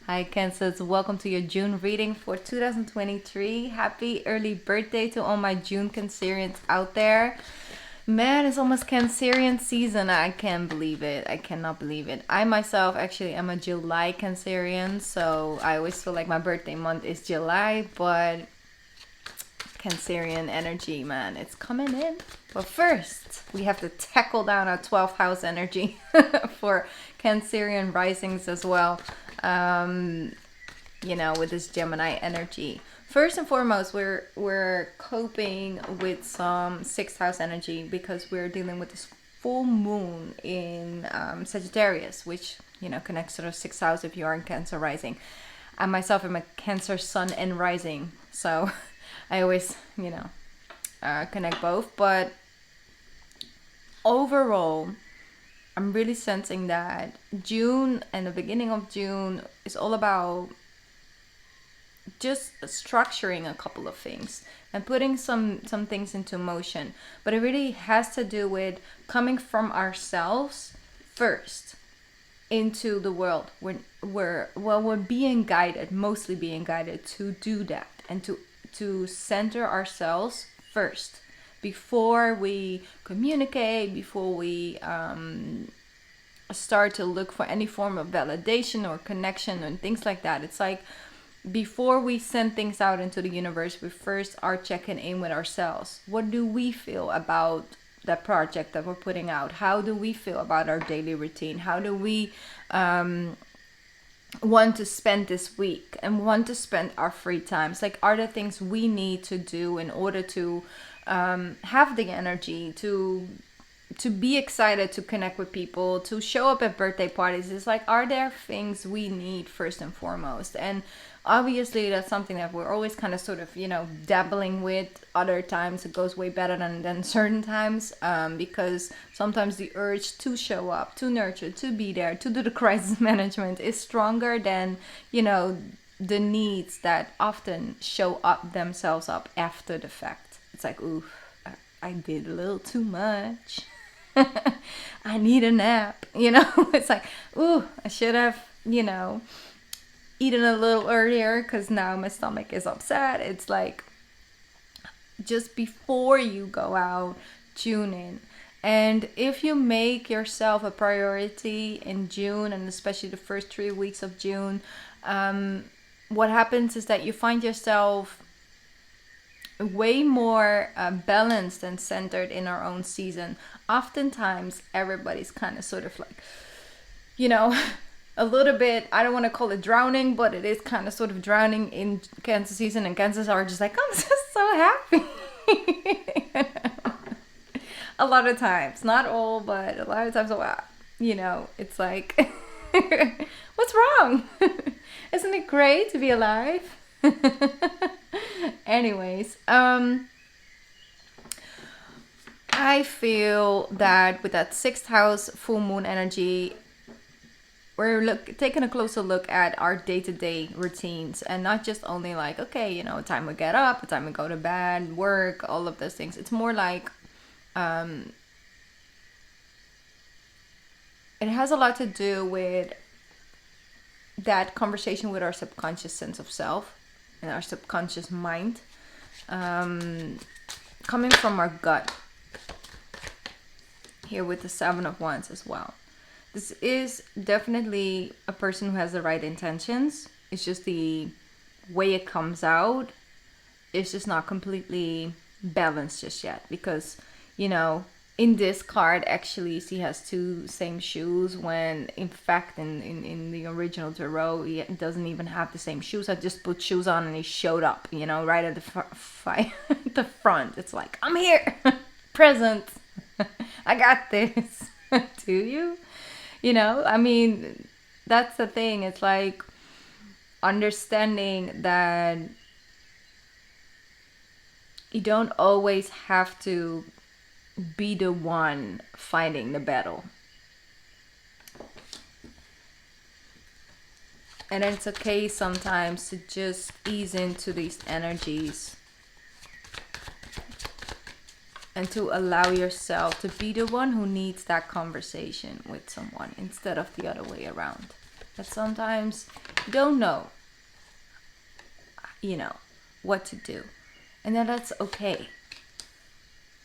Hi Cancers, welcome to your June reading for 2023. Happy early birthday to all my June Cancerians out there. Man, it's almost Cancerian season. I can't believe it. I cannot believe it. I myself actually am a July Cancerian, so I always feel like my birthday month is July, but Cancerian energy, man, it's coming in. But first, we have to tackle down our 12th house energy for Cancerian risings as well. With this Gemini energy. First and foremost, we're coping with some sixth house energy because we're dealing with this full moon in Sagittarius, which connects to the sixth house if you are in Cancer rising. I myself am a Cancer sun and rising, so I always connect both. But overall, I'm really sensing that June and the beginning of June is all about just structuring a couple of things and putting some things into motion. But it really has to do with coming from ourselves first into the world. We're being guided, mostly being guided to do that and to center ourselves first before we communicate, before we start to look for any form of validation or connection and things like that. It's like before we send things out into the universe, we first are checking in with ourselves. What do we feel about that project that we're putting out? How do we feel about our daily routine? How do we want to spend this week and want to spend our free times? Like, are there things we need to do in order to have the energy to be excited, to connect with people, to show up at birthday parties? It's like, are there things we need first and foremost? And obviously that's something that we're always kind of sort of dabbling with. Other times it goes way better than certain times, because sometimes the urge to show up, to nurture, to be there, to do the crisis management is stronger than the needs that often show up themselves up after the fact. It's like, ooh, I did a little too much. I need a nap. It's like, ooh, I should have, eaten a little earlier because now my stomach is upset. It's like, just before you go out, tune in. And if you make yourself a priority in June, and especially the first 3 weeks of June, what happens is that you find yourself way more balanced and centered in our own season. Oftentimes everybody's kind of sort of like a little bit, I don't want to call it drowning, but it is kind of sort of drowning in Cancer season, and Cancers are just like, I'm just so happy. A lot of times, not all, but a lot of times, it's like, what's wrong? Isn't it great to be alive? Anyways, I feel that with that sixth house full moon energy, we're taking a closer look at our day-to-day routines, and not just only like, okay, time we get up, time we go to bed, work, all of those things. It's more like it has a lot to do with that conversation with our subconscious sense of self and our subconscious mind, coming from our gut here with the Seven of Wands as well. This is definitely a person who has the right intentions. It's just the way it comes out is just not completely balanced just yet, because in this card actually she has two same shoes, when in fact in the original tarot he doesn't even have the same shoes. I just put shoes on and he showed up right at the front. It's like, I'm here. Present. I got this. Do you? I mean, that's the thing. It's like understanding that you don't always have to be the one fighting the battle. And it's okay sometimes to just ease into these energies and to allow yourself to be the one who needs that conversation with someone instead of the other way around. that sometimes you don't know, what to do. And then that's okay.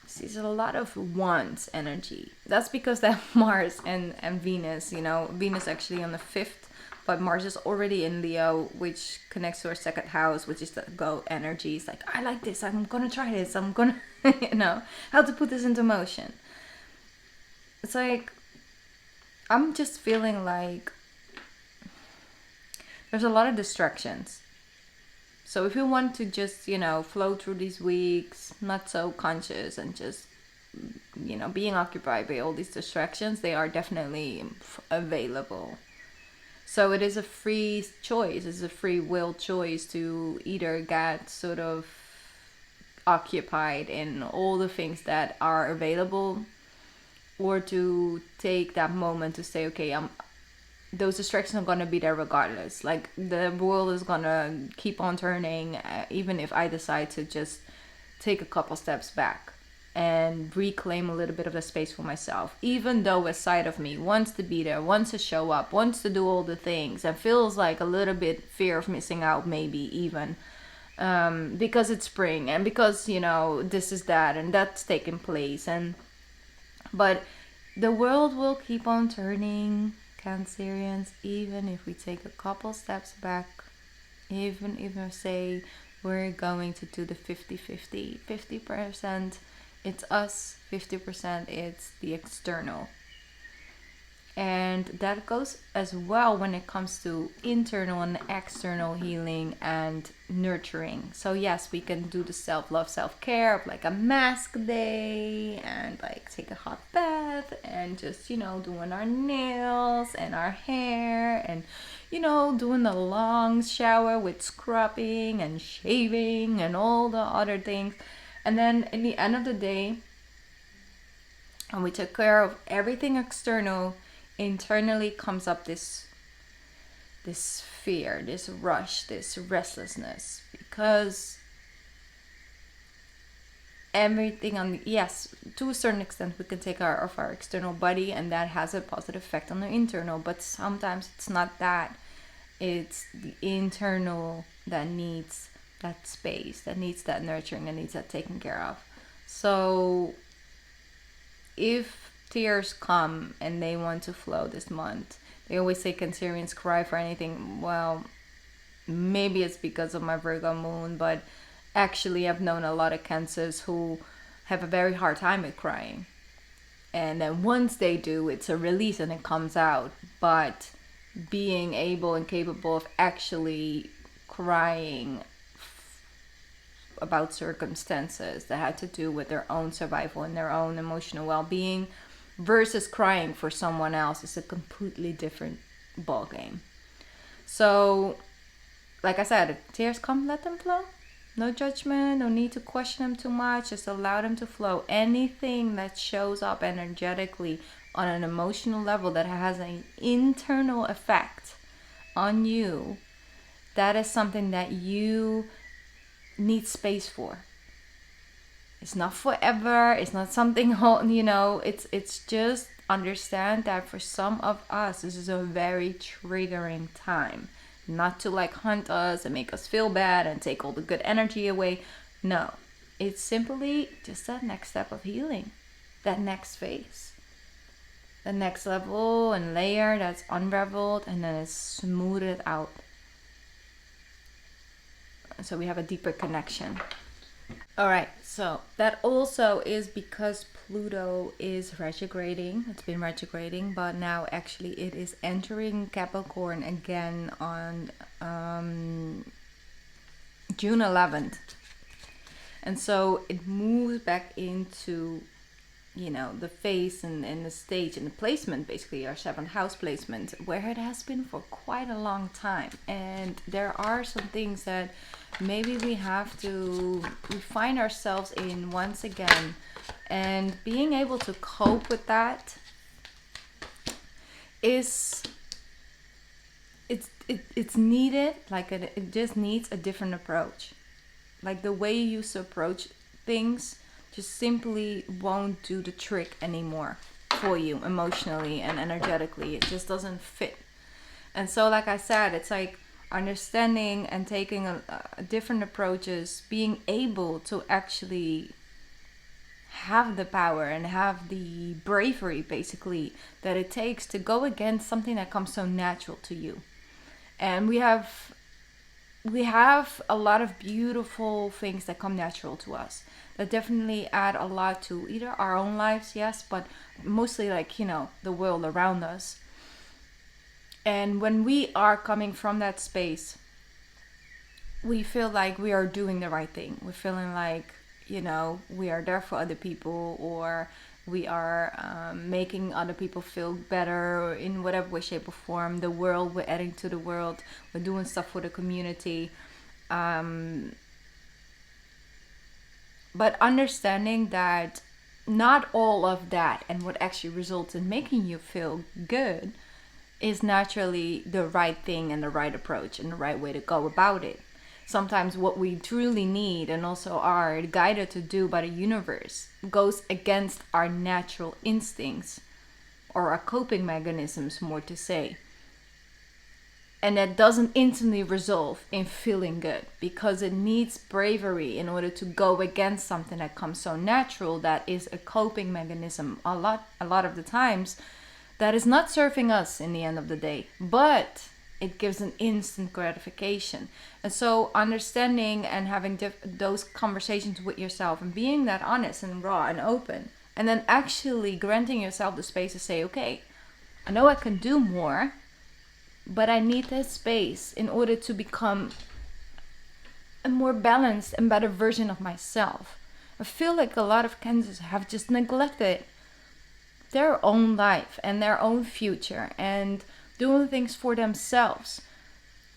See, there's a lot of want energy. That's because that Mars and Venus, Venus actually on the 5th, but Mars is already in Leo, which connects to our 2nd house, which is the go energy. It's like, I like this, I'm gonna try this, I'm gonna, how to put this into motion. It's like, I'm just feeling like there's a lot of distractions. So if you want to just, flow through these weeks, not so conscious and just, being occupied by all these distractions, they are definitely available. So it is a free choice, it's a free will choice to either get sort of occupied in all the things that are available, or to take that moment to say, okay, those distractions are going to be there regardless. Like, the world is going to keep on turning, even if I decide to just take a couple steps back and reclaim a little bit of the space for myself. Even though a side of me wants to be there, wants to show up, wants to do all the things, and feels like a little bit fear of missing out, maybe even. Because it's spring, and because, this is that, and that's taking place. But the world will keep on turning, Cancerians, even if we take a couple steps back, even if I say we're going to do the 50-50, 50% it's us, 50% it's the external. And that goes as well when it comes to internal and external healing and nurturing. So yes, we can do the self-love, self-care of like a mask day, and like take a hot bath, and just, doing our nails and our hair, and, doing the long shower with scrubbing and shaving and all the other things. And then in the end of the day, and we took care of everything external, internally comes up this fear, this rush, this restlessness, because everything yes, to a certain extent we can take care of our external body, and that has a positive effect on the internal, but sometimes it's not that. It's the internal that needs that space, that needs that nurturing, that needs that taken care of. So if tears come and they want to flow this month, they always say Cancerians cry for anything. Well, maybe it's because of my Virgo moon, but actually I've known a lot of Cancers who have a very hard time with crying. And then once they do, it's a release and it comes out. But being able and capable of actually crying about circumstances that had to do with their own survival and their own emotional well-being versus crying for someone else is a completely different ballgame. So, like I said, if tears come, let them flow. No judgment, no need to question them too much. Just allow them to flow. Anything that shows up energetically on an emotional level that has an internal effect on you, that is something that you need space for. It's not forever. It's not something, it's just understand that for some of us, this is a very triggering time. Not to like hunt us and make us feel bad and take all the good energy away. No, it's simply just that next step of healing, that next phase, the next level and layer that's unraveled and then it's smoothed out. So we have a deeper connection. All right, so that also is because Pluto is retrograding. It's been retrograding, but now actually it is entering Capricorn again on June 11th. And so it moves back into, the phase and the stage and the placement, basically our 7th house placement, where it has been for quite a long time. And there are some things that maybe we find ourselves in once again, and being able to cope with that is it's needed. Like it just needs a different approach. Like the way you used to approach things just simply won't do the trick anymore for you emotionally and energetically. It just doesn't fit. And so, like I said, it's like understanding and taking different approaches, being able to actually have the power and have the bravery, basically, that it takes to go against something that comes so natural to you. And we have a lot of beautiful things that come natural to us that definitely add a lot to either our own lives, yes, but mostly, like, the world around us. And when we are coming from that space, we feel like we are doing the right thing. We're feeling like, we are there for other people, or we are making other people feel better in whatever way, shape, or form. The world, we're adding to the world. We're doing stuff for the community. But understanding that not all of that and what actually results in making you feel good is naturally the right thing and the right approach and the right way to go about it. Sometimes what we truly need and also are guided to do by the universe goes against our natural instincts, or our coping mechanisms, more to say. And that doesn't instantly resolve in feeling good, because it needs bravery in order to go against something that comes so natural, that is a coping mechanism a lot of the times that is not serving us in the end of the day, but it gives an instant gratification. And so understanding and having those conversations with yourself and being that honest and raw and open, and then actually granting yourself the space to say, okay, I know I can do more, but I need that space in order to become a more balanced and better version of myself. I feel like a lot of Cancers have just neglected their own life and their own future and doing things for themselves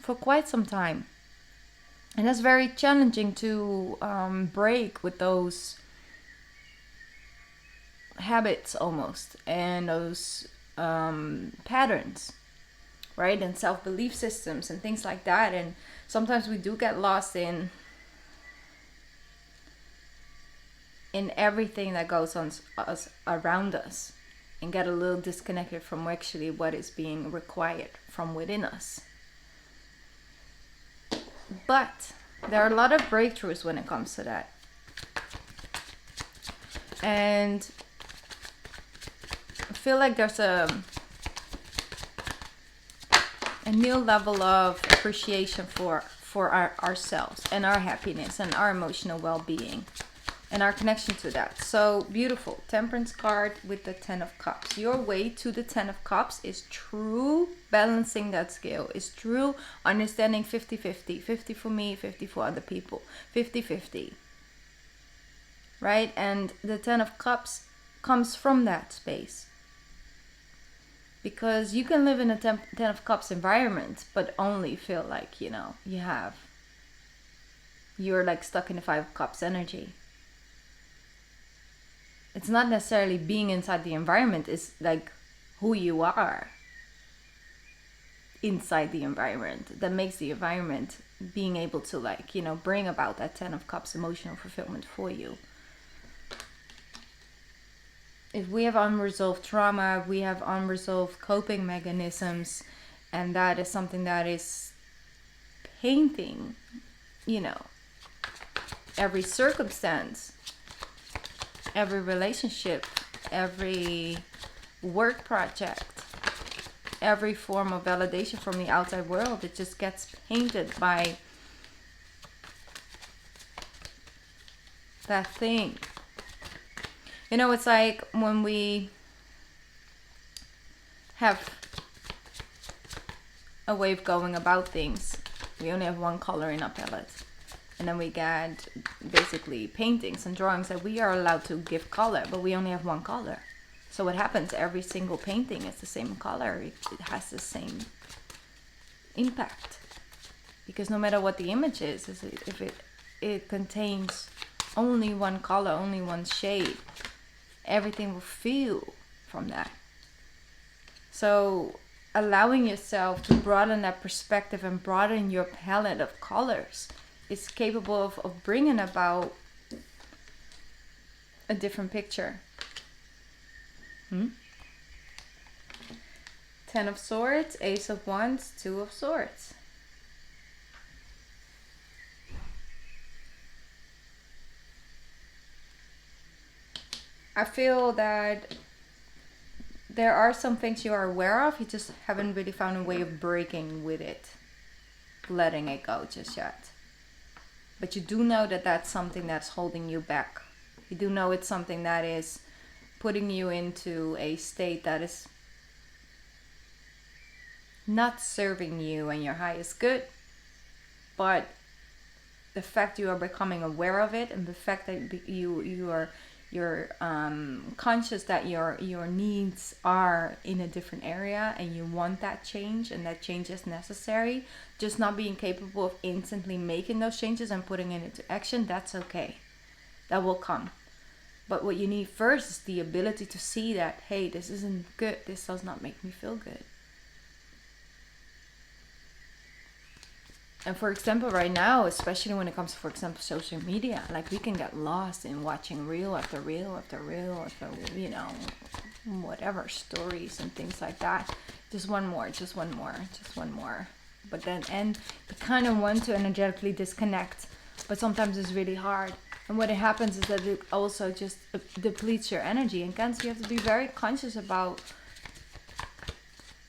for quite some time. And that's very challenging to break with those habits almost, and those patterns, right? And self-belief systems and things like that. And sometimes we do get lost in everything that goes on us around us, and get a little disconnected from actually what is being required from within us. But there are a lot of breakthroughs when it comes to that. And I feel like there's a new level of appreciation for ourselves and our happiness and our emotional well-being and our connection to that. So beautiful. Temperance card with the 10 of Cups. Your way to the 10 of Cups is true balancing that scale, is true understanding 50-50. 50 for me, 50 for other people. 50-50. Right? And the 10 of Cups comes from that space. Because you can live in a 10 of Cups environment, but only feel like, you're like stuck in the 5 of Cups energy. It's not necessarily being inside the environment, it's like who you are inside the environment that makes the environment being able to bring about that 10 of Cups emotional fulfillment for you. If we have unresolved trauma, we have unresolved coping mechanisms, and that is something that is painting, every circumstance, every relationship, every work project, every form of validation from the outside world. It just gets painted by that thing. It's like when we have a way of going about things, we only have one color in our palette. And then we get basically paintings and drawings that we are allowed to give color, but we only have one color. So what happens? Every single painting is the same color. It has the same impact. Because no matter what the image is if it contains only one color, only one shade, everything will feel from that. So allowing yourself to broaden that perspective and broaden your palette of colors is capable of bringing about a different picture. Ten of Swords, Ace of Wands, Two of Swords. I feel that there are some things you are aware of, you just haven't really found a way of breaking with it, letting it go just yet. But you do know that that's something that's holding you back. You do know it's something that is putting you into a state that is not serving you and your highest good. But the fact you are becoming aware of it, and the fact that you're conscious that your needs are in a different area and you want that change, and that change is necessary, just not being capable of instantly making those changes and putting it into action, that's okay. That will come. But what you need first is the ability to see that, hey, this isn't good, this does not make me feel good. And for example, right now, especially when it comes to, for example, social media, like we can get lost in watching reel after reel after reel after, whatever, stories and things like that. Just one more. But then, and you kind of want to energetically disconnect, but sometimes it's really hard. And what happens is that it also just depletes your energy. And Cancer, you have to be very conscious about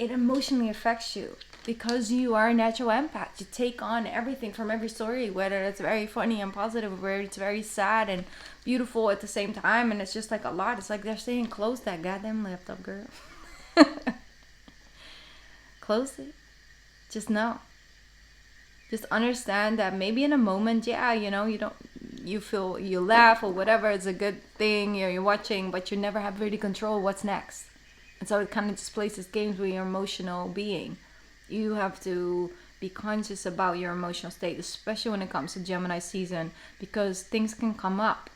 it. Emotionally affects you. Because you are a natural empath, you take on everything from every story, whether it's very funny and positive, or whether it's very sad and beautiful at the same time, and it's just like a lot. It's like they're saying, close that goddamn laptop, girl. Close it. Just know. Just understand that maybe in a moment, you laugh or whatever, it's a good thing, you're watching, but you never have really control what's next. And so it kind of just plays these games with your emotional being. You have to be conscious about your emotional state, especially when it comes to Gemini season, because things can come up.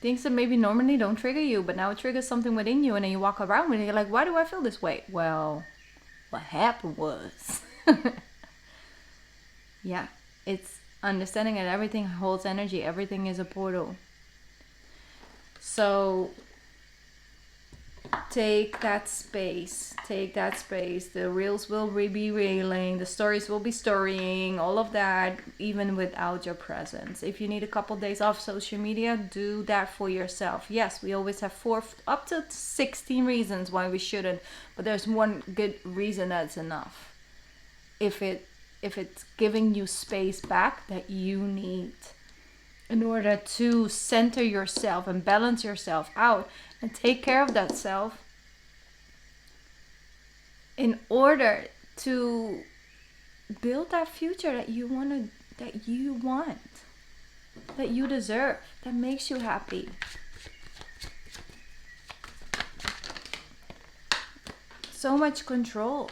Things that maybe normally don't trigger you, but now it triggers something within you, and then you walk around with it, you're like, why do I feel this way? Well, what happened was... Yeah, it's understanding that everything holds energy, everything is a portal. So... Take that space. The reels will be reeling, the stories will be storying, all of that, even without your presence. If you need a couple days off social media, do that for yourself. Yes, we always have 4 up to 16 reasons why we shouldn't, but there's one good reason that's enough. If it's giving you space back that you need in order to center yourself and balance yourself out and take care of that self, in order to build that future that you want, that you deserve, that makes you happy. So much control.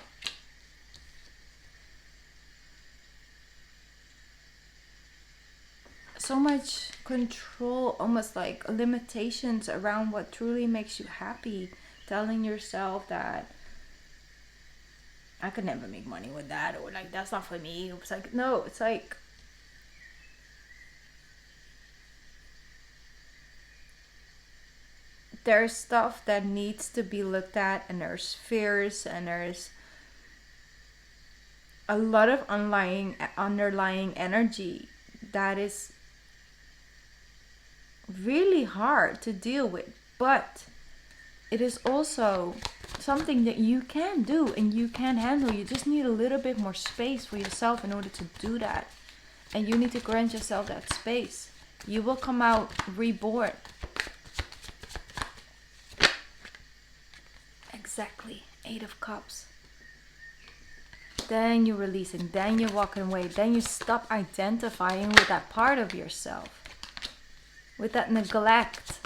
So much control, almost like limitations around what truly makes you happy. Telling yourself that I could never make money with that, or like that's not for me. It's like, no, it's like there's stuff that needs to be looked at, and there's fears, and there's a lot of underlying energy that is really hard to deal with, but it is also something that you can do and you can handle. You just need a little bit more space for yourself in order to do that, and you need to grant yourself that space. You will come out reborn. Exactly. 8 of Cups. Then you're releasing, then you're walking away, then you stop identifying with that part of yourself, with that neglect,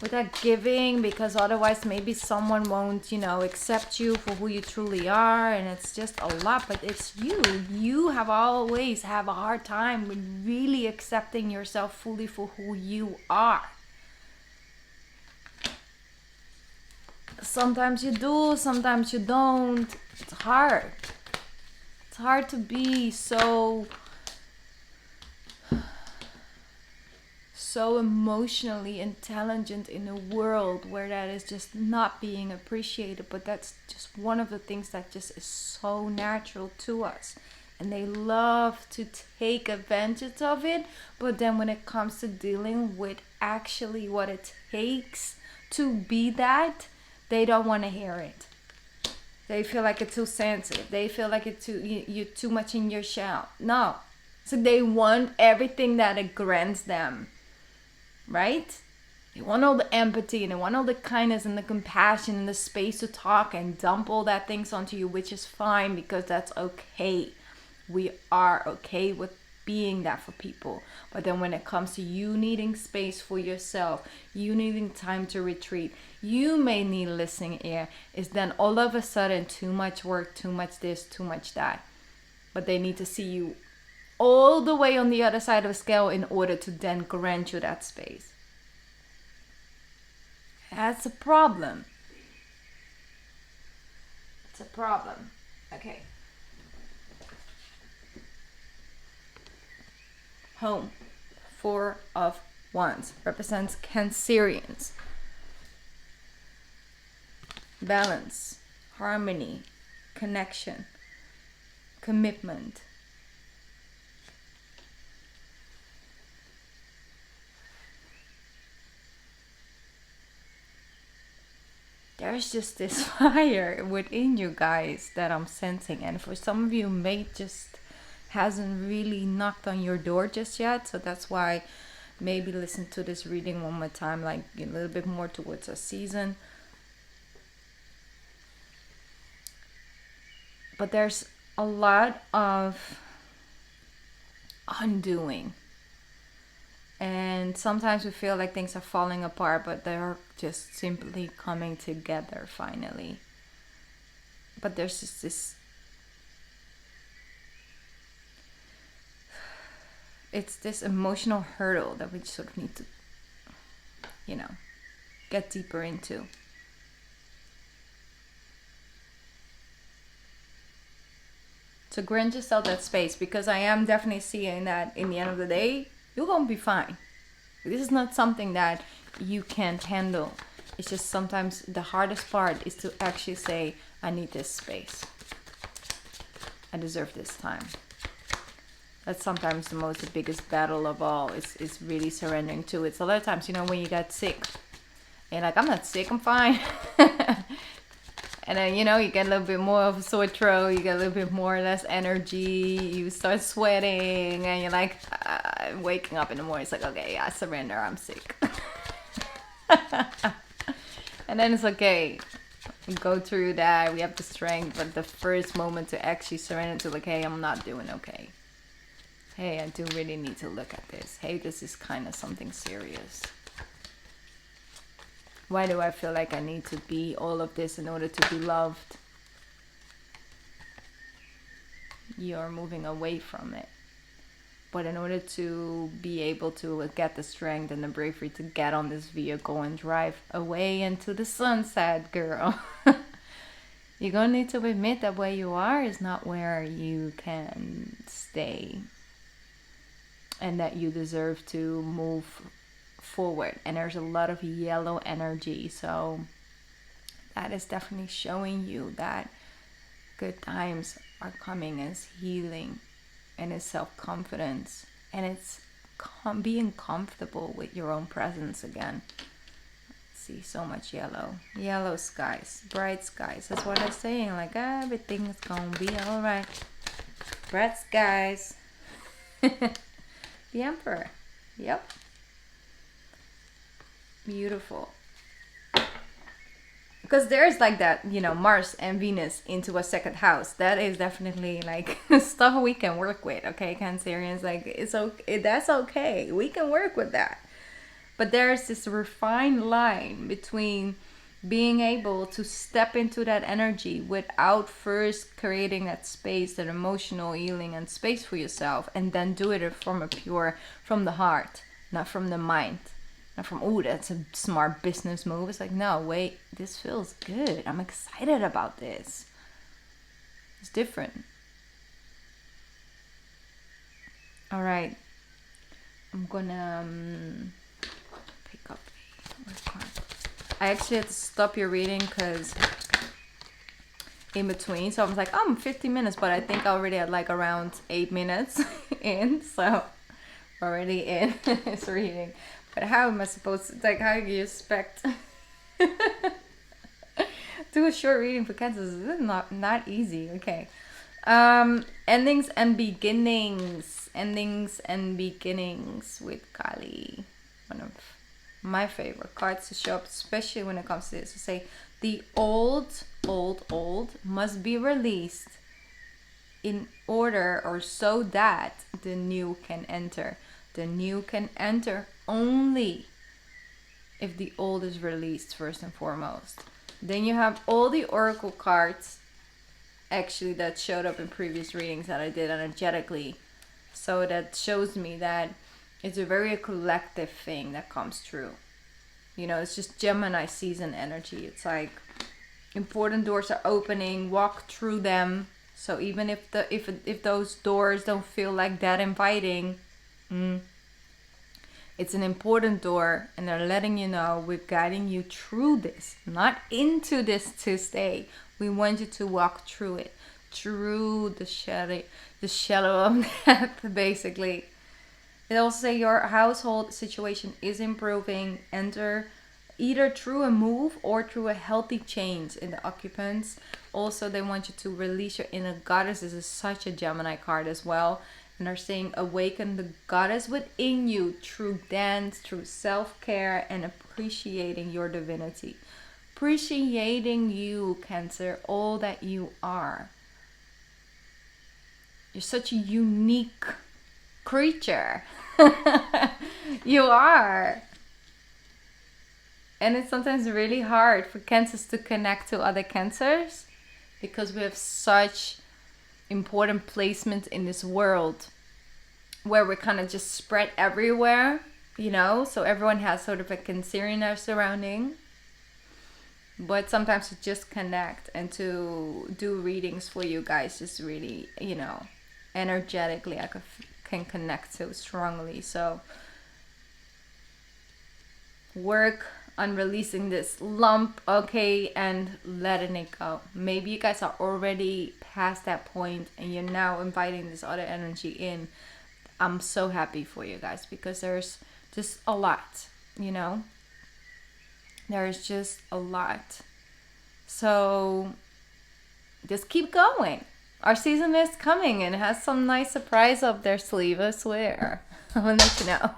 with that giving, because otherwise maybe someone won't, accept you for who you truly are, and it's just a lot. But it's you have always have a hard time with really accepting yourself fully for who you are. Sometimes you do, sometimes you don't. It's hard. It's hard to be so so emotionally intelligent in a world where that is just not being appreciated, but that's just one of the things that just is so natural to us. And they love to take advantage of it, but then when it comes to dealing with actually what it takes to be that, they don't want to hear it. They feel like it's too sensitive. They feel like it's you're too much in your shell. No. So they want everything that it grants them, right? They want all the empathy and they want all the kindness and the compassion and the space to talk and dump all that things onto you, which is fine because that's okay. We are okay with being that for people. But then when it comes to you needing space for yourself, you needing time to retreat, you may need listening ear, is then all of a sudden too much work, too much this, too much that. But they need to see you all the way on the other side of the scale in order to then grant you that space. That's a problem. It's a problem. Okay. Home. 4 of Wands represents Cancerians. Balance, harmony, connection, commitment. There's just this fire within you guys that I'm sensing, and for some of you mate just hasn't really knocked on your door just yet, so that's why maybe listen to this reading one more time, like a little bit more towards a season. But there's a lot of undoing. And sometimes we feel like things are falling apart, but they're just simply coming together finally. But there's just this... It's this emotional hurdle that we sort of need to, get deeper into. So grant yourself that space, because I am definitely seeing that in the end of the day, you're going to be fine. This is not something that you can't handle. It's just sometimes the hardest part is to actually say, I need this space. I deserve this time. That's sometimes the biggest battle of all is really surrendering to it. So a lot of times, when you get sick, you're like, I'm not sick, I'm fine. And then, you get a little bit more of a sore throat, you get a little bit more or less energy, you start sweating, and you're like, waking up in the morning, it's like, okay, I surrender, I'm sick. And then it's okay, we go through that, we have the strength, but the first moment to actually surrender to, like, hey, I'm not doing okay. Hey, I do really need to look at this. Hey, this is kind of something serious. Why do I feel like I need to be all of this in order to be loved? You're moving away from it. But in order to be able to get the strength and the bravery to get on this vehicle and drive away into the sunset, girl, you're going to need to admit that where you are is not where you can stay. And that you deserve to move forward. And there's a lot of yellow energy, so that is definitely showing you that good times are coming, as healing and as self-confidence, and it's being comfortable with your own presence again. See, so much yellow skies, bright skies. That's what I'm saying, like everything is gonna be all right. Bright skies. The Emperor. Yep. Beautiful. Because there's like that, Mars and Venus into a second house. That is definitely like stuff we can work with, okay, Cancerians? Like, it's okay. That's okay. We can work with that. But there's this refined line between being able to step into that energy without first creating that space, that emotional healing and space for yourself, and then do it from the heart, not from the mind, not from, oh, that's a smart business move. It's like, no, wait, this feels good. I'm excited about this. It's different. All right. I'm gonna pick up a card. I actually had to stop your reading because in between, so I was like, oh, I'm 50 minutes, but I think I already had like around 8 minutes in, so already in this reading. But how am I supposed to, like, how do you expect do a short reading for Cancer? This is not easy. Okay. Endings and beginnings. Endings and beginnings with Kali. One of my favorite cards to show up, especially when it comes to this. To say the old must be released in order or so that the new can enter. The new can enter only if the old is released first and foremost. Then you have all the oracle cards actually that showed up in previous readings that I did energetically. So that shows me that it's a very collective thing that comes true. You know, it's just Gemini season energy. It's like important doors are opening, walk through them. So even if those doors don't feel like that inviting, it's an important door, and they're letting you know we're guiding you through this, not into this to stay. We want you to walk through it, through the shadow of death, basically. It also say your household situation is improving. Enter either through a move or through a healthy change in the occupants. Also, they want you to release your inner goddess. This is such a Gemini card as well. And they're saying awaken the goddess within you through dance, through self-care, and appreciating your divinity. Appreciating you, Cancer, all that you are. You're such a unique creature. You are. And it's sometimes really hard for Cancers to connect to other Cancers because we have such important placement in this world where we're kind of just spread everywhere, you know, so everyone has sort of a Cancerian in their surrounding. But sometimes to just connect and to do readings for you guys just really, you know, energetically I can connect so strongly. So work on releasing this lump, okay, and letting it go. Maybe you guys are already past that point and you're now inviting this other energy in. I'm so happy for you guys because there's just a lot, you know. There's just a lot. So just keep going. Our season is coming and has some nice surprise up their sleeve, I swear. I'll let you know.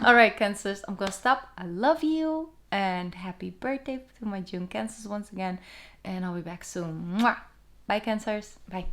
All right, Cancers, I'm gonna stop. I love you and happy birthday to my June Cancers once again, and I'll be back soon. Mwah! Bye, Cancers. Bye.